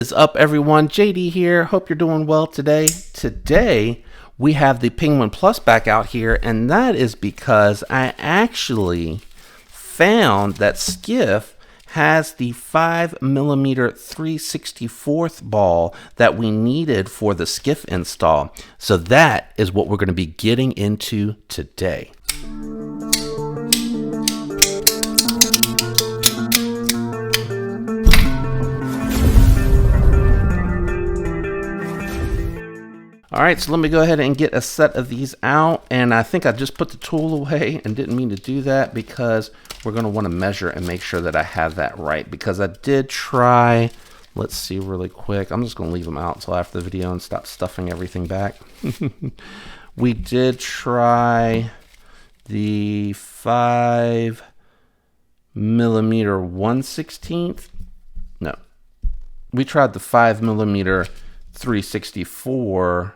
Is up, everyone? JD here. Hope you're doing well today. Today we have the Penguin Plus back out here, and that is because I actually found that Skiff has the 5mm 3/64 ball that we needed for the Skiff install. So that is what we're going to be getting into today. All right, so let me go ahead and get a set of these out. And I think I just put the tool away and didn't mean to do that because we're going to want to measure and make sure that I have that right. Because I did try, let's see really quick. I'm just going to leave them out until after the video and stop stuffing everything back. We did try the 5mm 1/16. No, we tried the 5mm 3/64.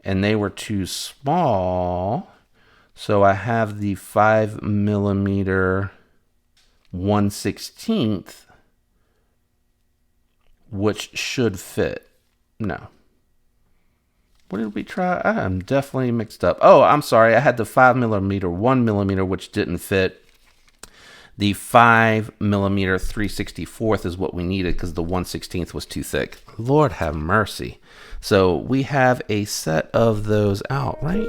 And they were too small, so I have the 5mm 1/16, which should fit. No. What did we try? I am definitely mixed up. Oh, I'm sorry. I had the 5mm 1mm, which didn't fit. The 5mm 3/64 is what we needed because the 1/16 was too thick. Lord have mercy. So we have a set of those out, right?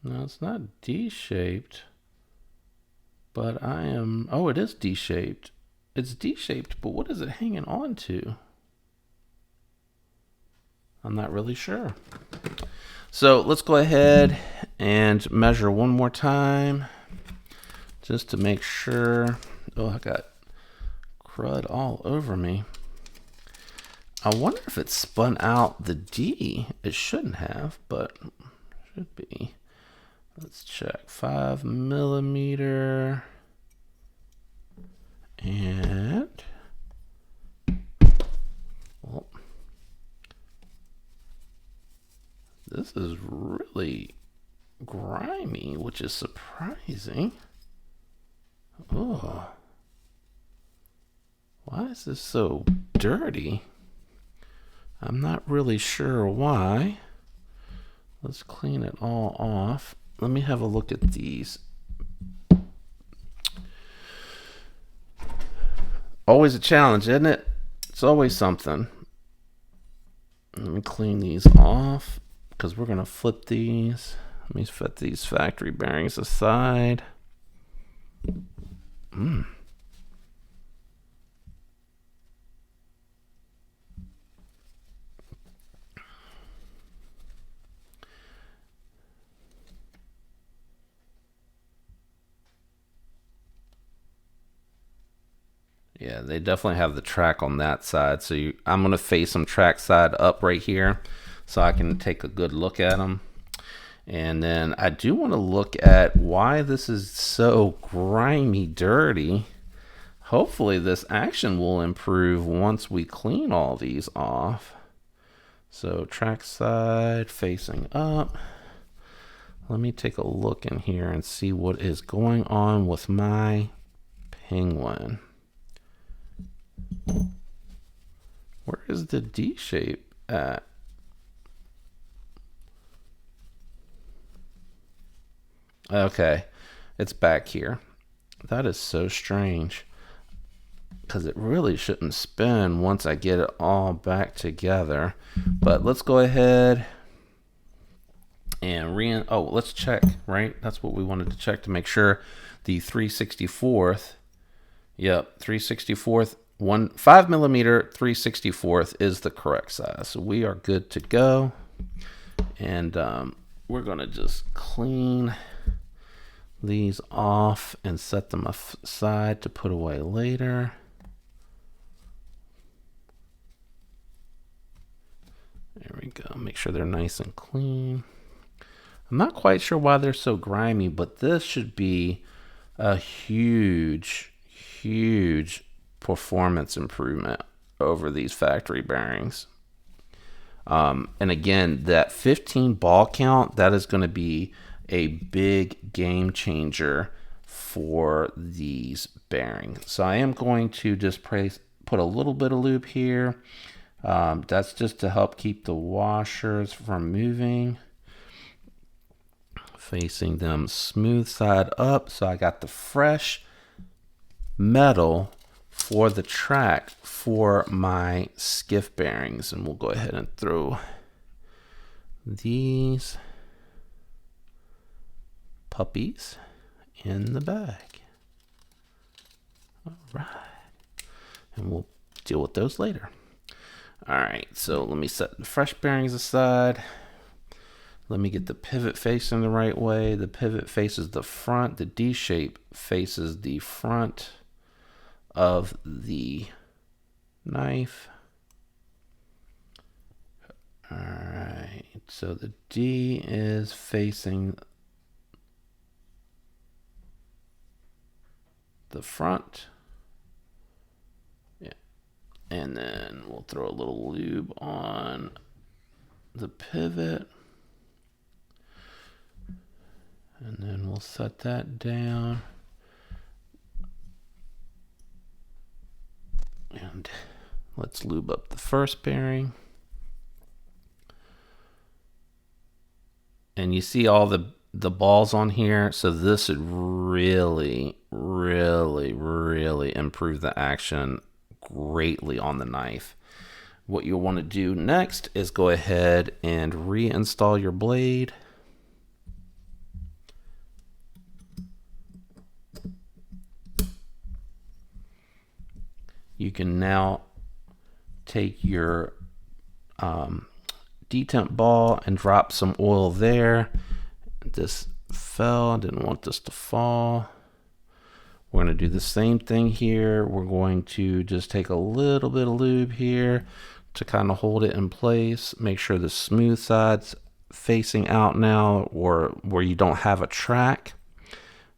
No, it's not D-shaped, but I am, oh, it is D-shaped. It's D-shaped, but what is it hanging on to? I'm not really sure. So let's go ahead and measure one more time just to make sure. Oh, I got crud all over me. I wonder if it spun out the D. It shouldn't have, but should be. Let's check. 5mm. And well, this is really grimy, which is surprising. Oh, why is this so dirty? I'm not really sure why. Let's clean it all off. Let me have a look at these. Always a challenge, isn't it? It's always something. Let me clean these off because we're going to flip these. Let me set these factory bearings aside. Yeah, they definitely have the track on that side. So I'm going to face them track side up right here so I can take a good look at them. And then I do want to look at why this is so grimy dirty. Hopefully this action will improve once we clean all these off. So track side facing up. Let me take a look in here and see what is going on with my Penguin. Where is the D shape at? Okay, it's back here. That is so strange, because it really shouldn't spin once I get it all back together. But let's go ahead and let's check, right? That's what we wanted to check to make sure the 3/64th. Yep, 3/64th, 5 millimeter 3/64th is the correct size. So we are good to go. And we're gonna just clean these off and set them aside to put away later. There we go. Make sure they're nice and clean. I'm not quite sure why they're so grimy, but this should be a huge performance improvement over these factory bearings. And again, that 15 ball count, that is going to be a big game changer for these bearings. So I am going to just put a little bit of lube here. That's just to help keep the washers from moving. Facing them smooth side up, so I got the fresh metal for the track for my skiff bearings. And we'll go ahead and throw these puppies in the bag. All right, and we'll deal with those later. All right, so let me set the fresh bearings aside. Let me get the pivot facing the right way. The pivot faces the front. The D shape faces the front of the knife. All right, so the D is facing the front. Yeah, and then we'll throw a little lube on the pivot. And then we'll set that down. And let's lube up the first bearing. And you see all the balls on here. So this would really improve the action greatly on the knife. What you'll want to do next is go ahead and reinstall your blade. You can now take your detent ball and drop some oil there. This fell, didn't want this to fall. We're going to do the same thing here. We're going to just take a little bit of lube here to kind of hold it in place. Make sure the smooth side's facing out now, or where you don't have a track.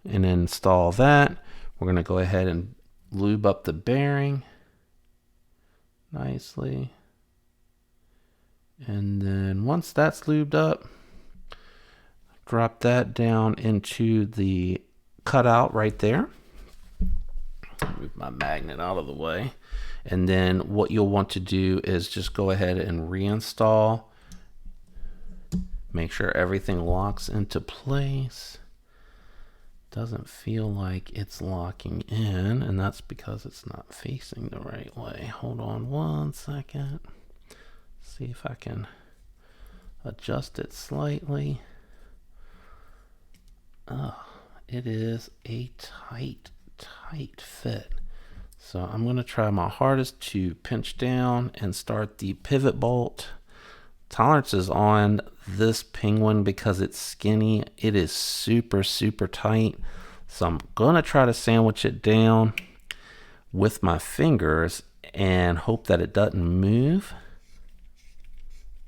And then install that. We're going to go ahead and lube up the bearing nicely. And then once that's lubed up, drop that down into the cutout right there. Move my magnet out of the way. And then what you'll want to do is just go ahead and reinstall. Make sure everything locks into place. Doesn't feel like it's locking in, and that's because it's not facing the right way. Hold on one second. See if I can adjust it slightly. Oh, it is a tight fit. So I'm going to try my hardest to pinch down and start the pivot bolt. Tolerance is on this penguin because it's skinny. It is super tight. So I'm going to try to sandwich it down with my fingers and hope that it doesn't move.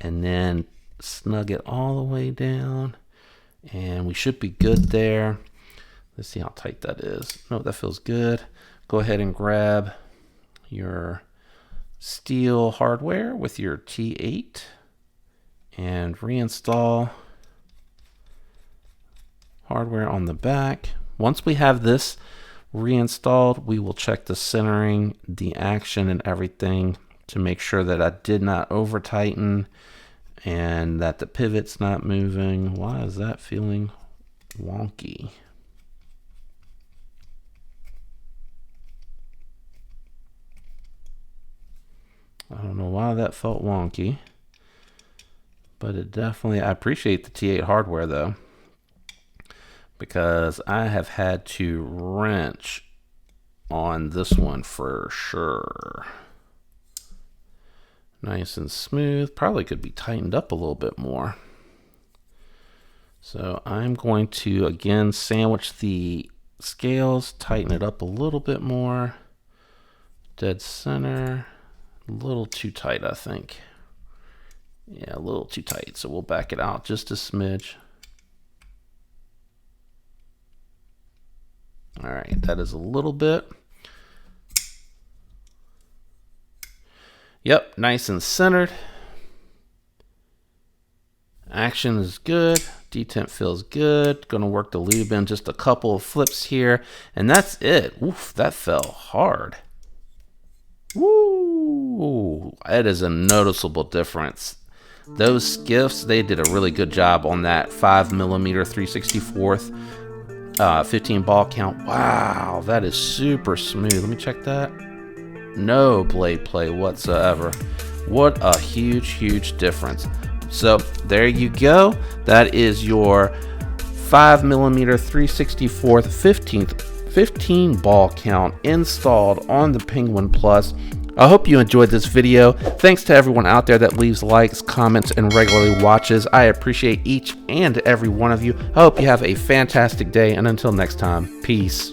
And then snug it all the way down. And we should be good there. Let's see how tight that is. No, that feels good. Go ahead and grab your steel hardware with your T8 and reinstall hardware on the back. Once we have this reinstalled, we will check the centering, the action, and everything to make sure that I did not over tighten and that the pivot's not moving. Why is that feeling wonky? I don't know why that felt wonky, but it definitely, I appreciate the T8 hardware though, because I have had to wrench on this one for sure. Nice and smooth. Probably could be tightened up a little bit more. So I'm going to again sandwich the scales, tighten it up a little bit more. Dead center. A little too tight, I think. Yeah, a little too tight. So we'll back it out just a smidge. All right, that is a little bit. Yep, nice and centered. Action is good. Detent feels good. Gonna work the lube in just a couple of flips here. And that's it. Oof, that fell hard. Woo! It is a noticeable difference. Those skiffs, they did a really good job on that 5mm 3/64 15 ball count. Wow, that is super smooth. Let me check that. No blade play whatsoever. What a huge difference. So there you go. That is your 5mm 3/64 15 ball count installed on the Penguin Plus. I hope you enjoyed this video. Thanks to everyone out there that leaves likes, comments, and regularly watches. I appreciate each and every one of you. I hope you have a fantastic day, and until next time, peace.